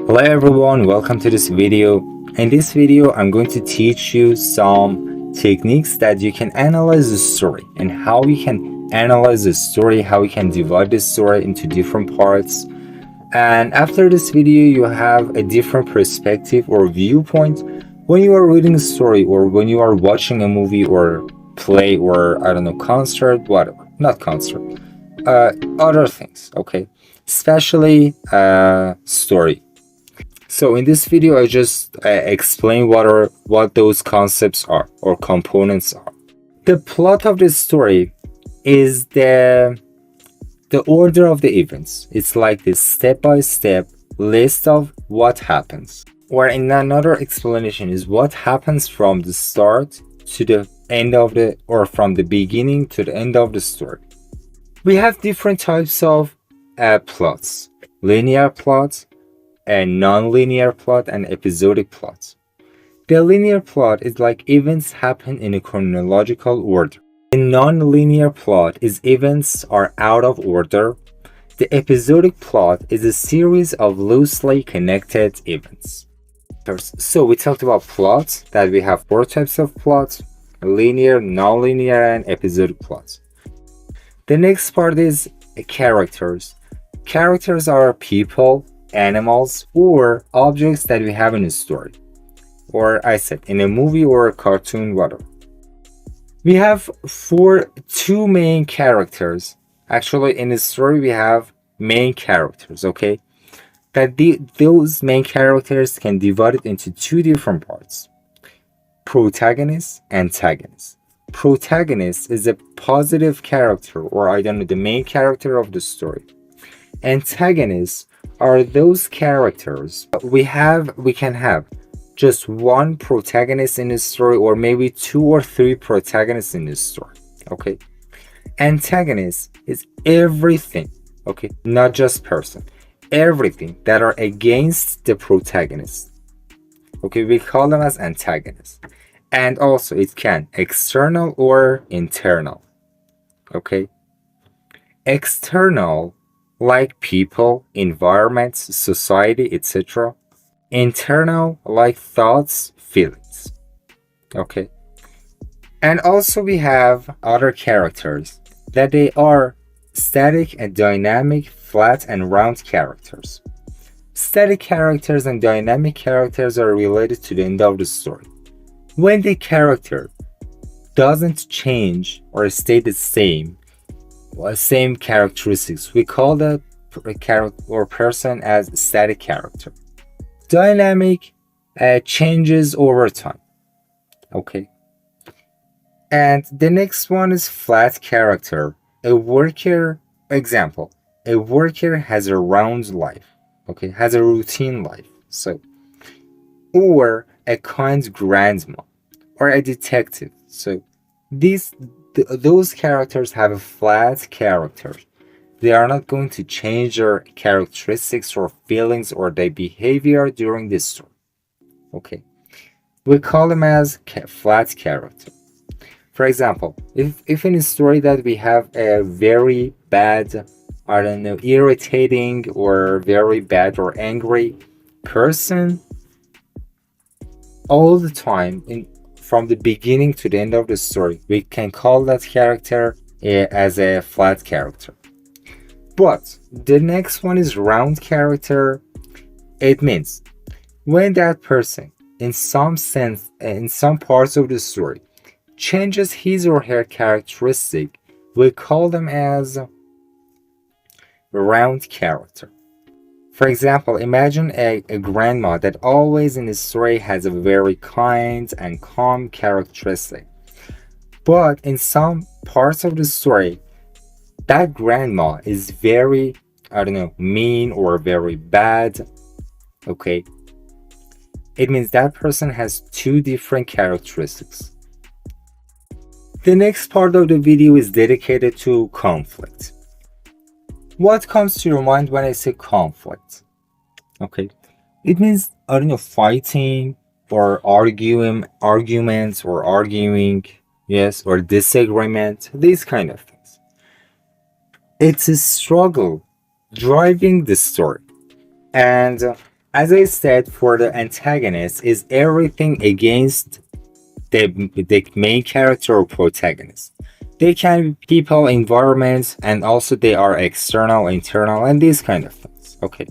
Hello everyone, welcome to this video. In this video, I'm going to teach you some techniques that you can analyze the story and how you can analyze the story, how you can divide the story into different parts. And after this video, you have a different perspective or viewpoint when you are reading a story or when you are watching a movie or play or I don't know, concert, whatever. Not concert, other things, okay? Especially story. So in this video, I just explain what those concepts are or components are. The plot of the story is the order of the events. It's like this step-by-step list of what happens. Or in another explanation is what happens from the start to the end of or from the beginning to the end of the story. We have different types of plots: linear plots, a non-linear plot, and episodic plots. The linear plot is like events happen in a chronological order. The non-linear plot is events are out of order. The episodic plot is a series of loosely connected events. So we talked about plots, that we have four types of plots: linear, non-linear, and episodic plots. The next part is characters. Characters are people, animals, or objects that we have in a story, or I said in a movie or a cartoon, whatever. We have two main characters. Actually, in the story we have main characters, okay? That those main characters can divide it into two different parts: protagonist, antagonist. Protagonist is a positive character, or I don't know, the main character of the story. Antagonists are those characters we can have just one protagonist in the story, or maybe two or three protagonists in the story, okay? Antagonist is everything, okay, not just person, everything that are against the protagonist, okay? We call them as antagonists. And also it can external or internal, okay? External, like people, environments, society, etc. Internal, like thoughts, feelings, okay? And also we have other characters that they are static and dynamic, flat and round characters. Static characters and dynamic characters are related to the end of the story. When the character doesn't change or stay the same characteristics, we call that character or person as static character. Dynamic changes over time, okay? And the next one is flat character. A worker has a round life, okay, has a routine life. So, or a kind grandma or a detective. So those characters have a flat character. They are not going to change their characteristics or feelings or their behavior during this story, okay? We call them as flat character. For example, if in a story that we have a very bad, I don't know, irritating or very bad or angry person all the time, from the beginning to the end of the story, we can call that character as a flat character. But the next one is round character. It means when that person, in some sense, in some parts of the story, changes his or her characteristic, we call them as round character. For example, imagine a grandma that always in the story has a very kind and calm characteristic. But in some parts of the story, that grandma is very, I don't know, mean or very bad, okay? It means that person has two different characteristics. The next part of the video is dedicated to conflict. What comes to your mind when I say conflict? Okay, it means, I don't know, fighting or arguments or arguing, yes, or disagreement, these kind of things. It's a struggle driving the story. And As I said, for the antagonist is everything against the main character or protagonist. They can be people, environments, and also they are external, internal, and these kind of things. Okay.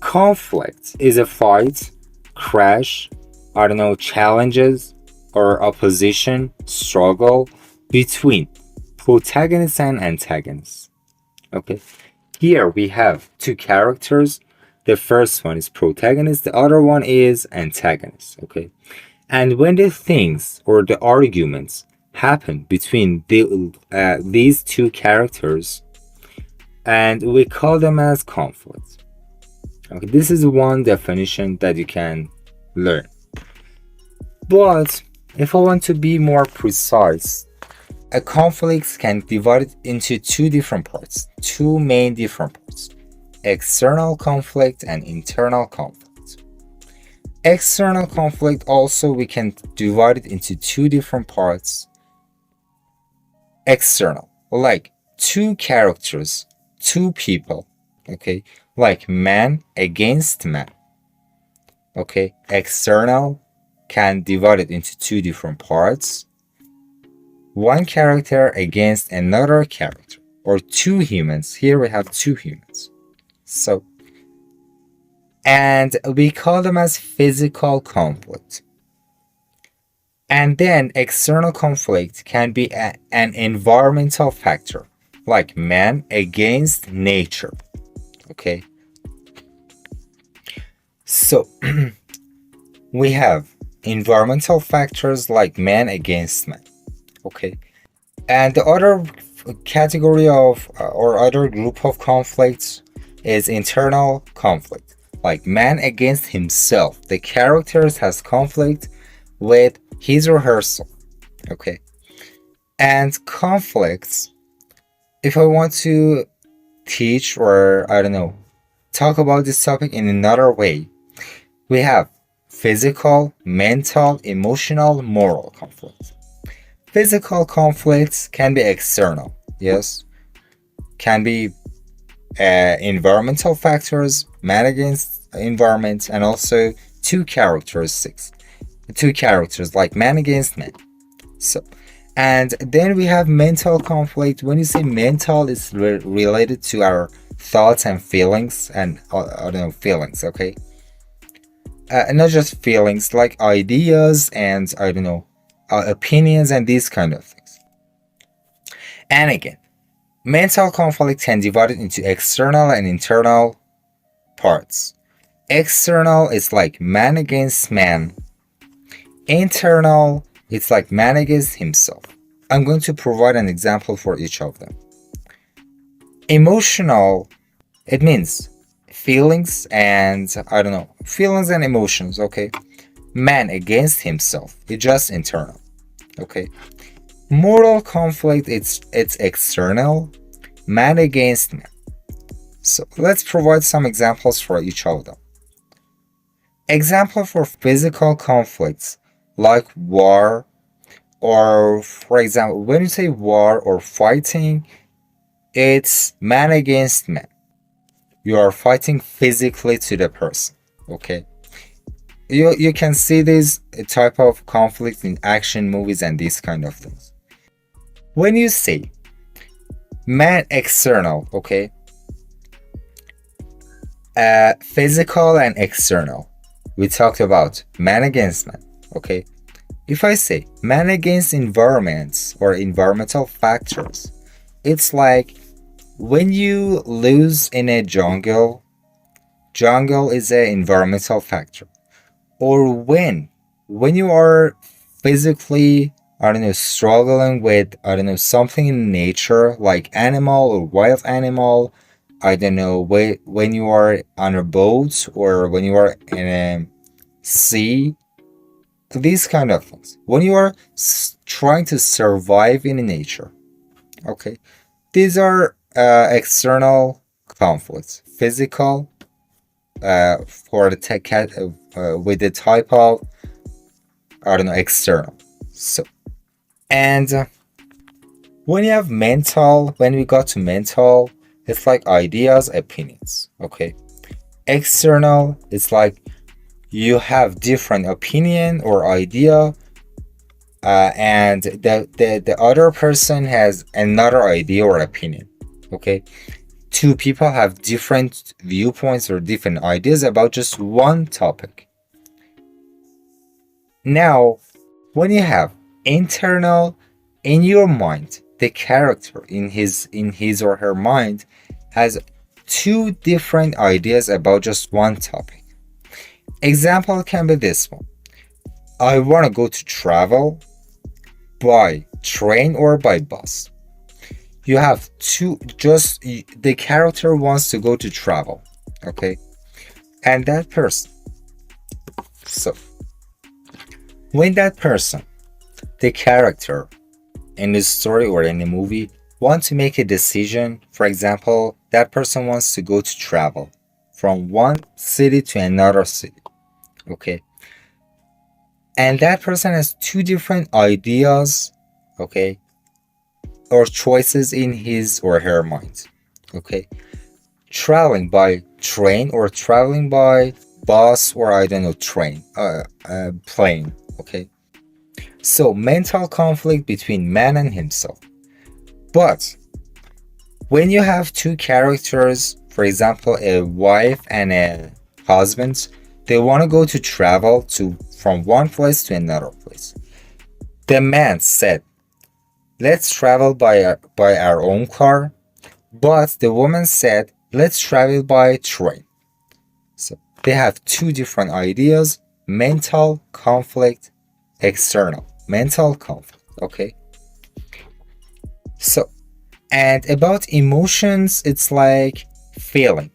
Conflict is a fight, crash, I don't know, challenges or opposition, struggle between protagonists and antagonists. Okay. Here we have two characters. The first one is protagonist, the other one is antagonist. Okay. And when the things or the arguments happen between these two characters, and we call them as conflict. Okay, this is one definition that you can learn. But if I want to be more precise, a conflict can be divided into two different parts, two main different parts: external conflict and internal conflict. External conflict also we can divide it into two different parts. External, like two characters, two people, okay, like man against man. Okay, external can divide it into two different parts. One character against another character, or two humans. Here we have two humans. So, and we call them as physical conflict. And then external conflict can be an environmental factor, like man against nature. Okay. So we have environmental factors like man against man. Okay. And the other category of or other group of conflicts is internal conflict, like man against himself. The characters has conflict with his or herself. Okay. And conflicts, if I want to teach or I don't know, talk about this topic in another way, we have physical, mental, emotional, moral conflict. Physical conflicts can be external, yes, can be environmental factors, man against environment, and also two characteristics, two characters like man against man. So, and then we have mental conflict. When you say mental, it's related to our thoughts and feelings, and I don't know, feelings, okay? Not just feelings, like ideas and I don't know, opinions and these kind of things. And again, mental conflict can be divided into external and internal parts. External is like man against man. Internal, it's like man against himself. I'm going to provide an example for each of them. Emotional, it means feelings and I don't know, feelings and emotions, okay? Man against himself, it's just internal, okay? Moral conflict, it's external, man against man. So let's provide some examples for each of them. Example for physical conflicts like war, or for example, when you say war or fighting, it's man against man. You are fighting physically to the person, okay? You can see this type of conflict in action movies and these kind of things. When you say man external, okay, physical and external, we talked about man against man, okay? If I say man against environments or environmental factors, it's like when you lose in a jungle is an environmental factor. Or when you are physically, I don't know, struggling with, I don't know, something in nature like animal or wild animal, I don't know, when you are on a boat or when you are in a sea, these kind of things. When you are trying to survive in nature, okay, these are external conflicts. Physical, for the with the type of, I don't know, external. So, and when you have mental, when we got to mental, it's like ideas, opinions, okay? External, it's like you have different opinion or idea, and the other person has another idea or opinion. Okay, two people have different viewpoints or different ideas about just one topic. Now, when you have internal, in your mind, the character in his or her mind has two different ideas about just one topic. Example can be this one. I want to go to travel by train or by bus. You have two, just the character wants to go to travel, okay? And that person, so when that person, the character in the story or in the movie, want to make a decision, for example, that person wants to go to travel from one city to another city, okay? And that person has two different ideas, okay, or choices in his or her mind, okay? Traveling by train or traveling by bus or I don't know, plane, okay? So mental conflict between man and himself. But when you have two characters, for example, a wife and a husband, they want to go to travel to from one place to another place. The man said, let's travel by our own car, but the woman said, let's travel by train. So they have two different ideas, mental conflict, external, mental conflict, okay? So, and about emotions, it's like feeling,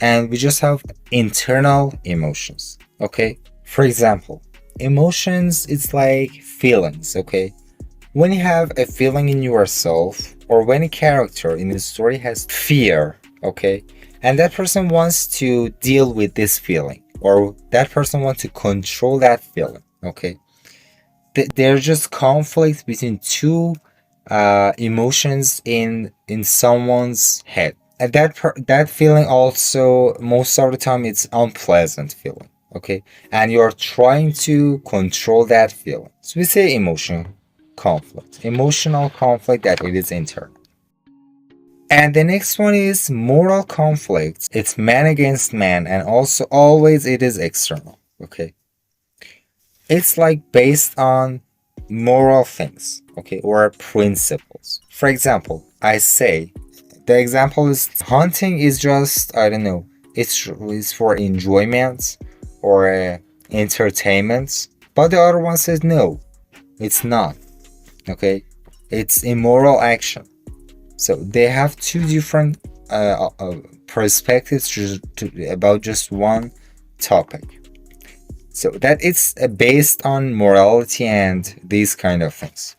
and we just have internal emotions, okay? For example, emotions, it's like feelings, okay? When you have a feeling in yourself, or when a character in the story has fear, okay, and that person wants to deal with this feeling, or that person wants to control that feeling, okay, there's just conflict between two emotions in someone's head, and that feeling also most of the time it's unpleasant feeling, okay, and you're trying to control that feeling. So we say emotional conflict, that it is internal. And the next one is moral conflict. It's man against man, and also always it is external, okay? It's like based on moral things, okay, or principles. For example, I say, the example is hunting is just, I don't know, it's for enjoyment or entertainment, but the other one says no, it's not, okay? It's immoral action. So they have two different perspectives about just one topic. So that it's based on morality and these kind of things.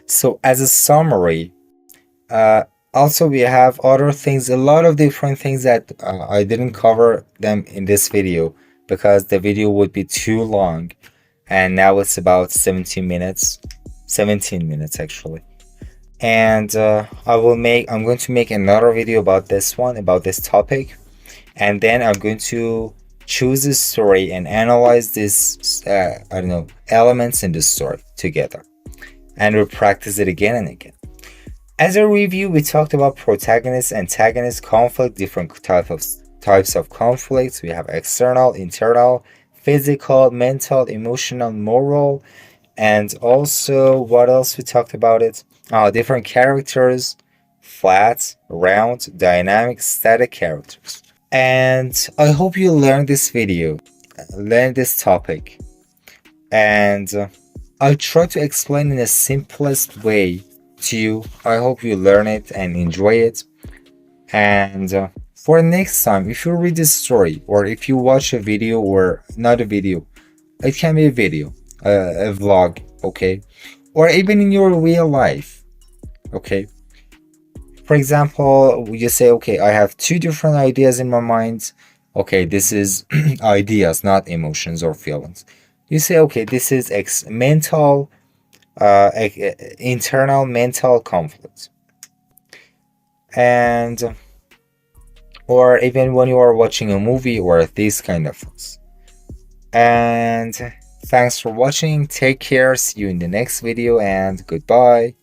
So as a summary, also we have other things, a lot of different things that I didn't cover them in this video because the video would be too long, and now it's about 17 minutes actually. And I'm going to make another video about this topic, and then I'm going to choose a story and analyze this I don't know, elements in the story together, and we'll practice it again and again. As a review, we talked about protagonist, antagonist, conflict, different types of conflicts. We have external, internal, physical, mental, emotional, moral, and also what else we talked about it? Different characters, flat, round, dynamic, static characters. And I hope you learned this video, learned this topic, and I'll try to explain in the simplest way to you. I hope you learn it and enjoy it. And for next time, if you read this story, or if you watch a video, or not a video, it can be a video, a vlog, okay, or even in your real life, okay. For example, you say, okay, I have two different ideas in my mind. Okay, this is ideas, not emotions or feelings. You say, okay, this is internal mental conflict. And or even when you are watching a movie or these kind of things. And thanks for watching. Take care. See you in the next video and goodbye.